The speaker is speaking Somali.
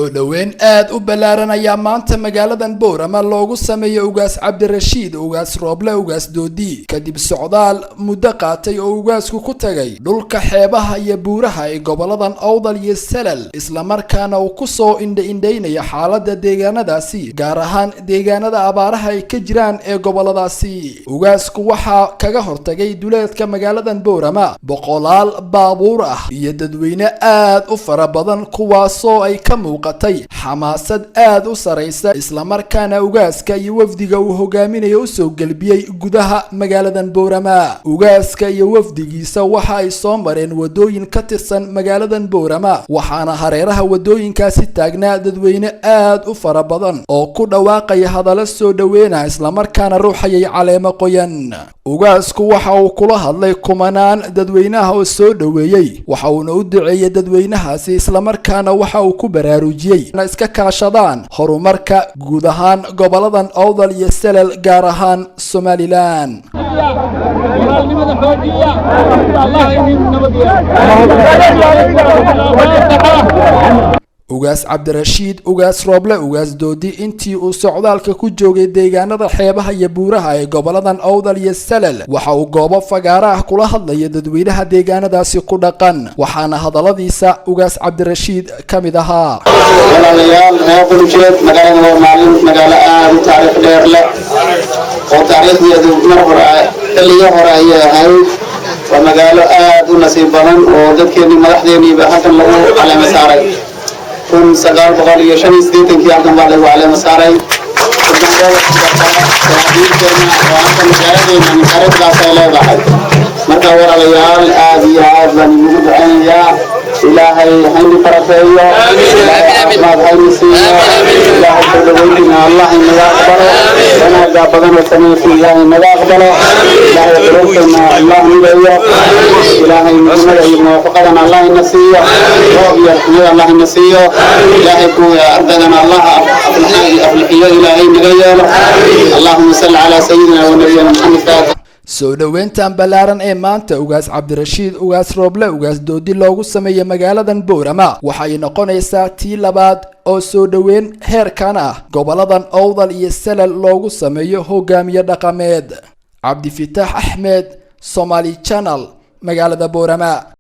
soo dhaweyn aad u balaaran ayaa maanta magaaladan Boorama loogu sameeyay ugaas Cabdirashiid ugaas Rooble ugaas Doodi kadib socdaal muddo qaatay oo ugaasku ku tagay dhulka xeebaha iyo buuraha ee goboladan Awdal iyo Salal isla markaana uu ku soo indhaynaya xaaladda deegaanadaasi gaar ahaan deegaanada abaaraha ay ka jiraan ee goboladaasi ugaasku waxa kaga hortagay duleedka magaaladan Boorama boqolaal baabuur ah iyo dadweyne aad u fara badan kuwaasoo ay ka muuqatay xamaasad aad u sareysa isla markaana ugaaska iyo wafdiga uu hogaaminayo soo galbiyay gudaha magaaladan Boorama ugaaska iyo wafdigiisa waxa ay soo mareen wadooyin ka tirsan magaaladan Boorama waxaana hareeraha wadooyinkaasi taagnaa dadweyne aad u fara badan oo ku dhawaaqay hadallo soo dhaweena isla markaana ruuxayay caleemo qoyan ugaasku waxa uu kula hadlay kumanaan dadweynaha oo soo dhaweeyay waxa uu u duceeyay dadweynahaasi isla markaana waxa uu ku baraarujiyay in iska kaashadaan horumarka guud ahaan goboladan Awdal iyo Salal gaar ahaan Somaliland ugaas Cabdirashiid ugaas Rooble ugaas Doodi intii uu socdaalka ku joogay deegaanada xeebaha iyo buuraha ee goboladan Awdal iyo Salal waxa uu goobo fagaara ah kula hadlay dadweynaha deegaanadaasi ku dhaqan waxaana hadaladiisa ugaas Cabdirashiid kamid ahaa walaalayaal qoljeed magaalada maalin magaalo aad u taariikh dheer leh oo taariikhdeedu mar hore ay ahayd waa magaalo aad u nasiib badan oo dadkeennii madaxdeennii halkan lagu caleema saaray kun sagaal boqol iyo shan iyo siddeetankii halkan baa lagu caleema saaray magaaladaas ay leedahay marka walaalayaal aad iyo aad baan ugu ducaynayaa ilaahay hayni barakeeyo caafimaad hayni siiyo ilaahay soo dhaweyntiina allah inaga aqbalo wanaaga badan oo sameeyay ilaahay naga aqbalo ilaahay qulubteena allah nigeeyo ilaahay midnimada iyo muwaafaqadana allah ina siiyo roob iyo raxmada allah ina siiyo ilaahay kuwa ardadana allah aflixiyo ilaahay naga yeelo allahumma salli ala sayyidina wa nabiyyina muhammad soo dhaweyntan balaaran ee maanta ugaas Cabdirashiid ugaas Rooble ugaas Doodi loogu sameeyay magaaladan Boorama waxay noqonaysaa tii labaad oo soo dhaweyn heerkan ah goboladan Awdal iyo Salal loogu sameeyo hogaamiye dhaqameed Cabdi Fataax Ahmed Somali Channel magaalada Boorama.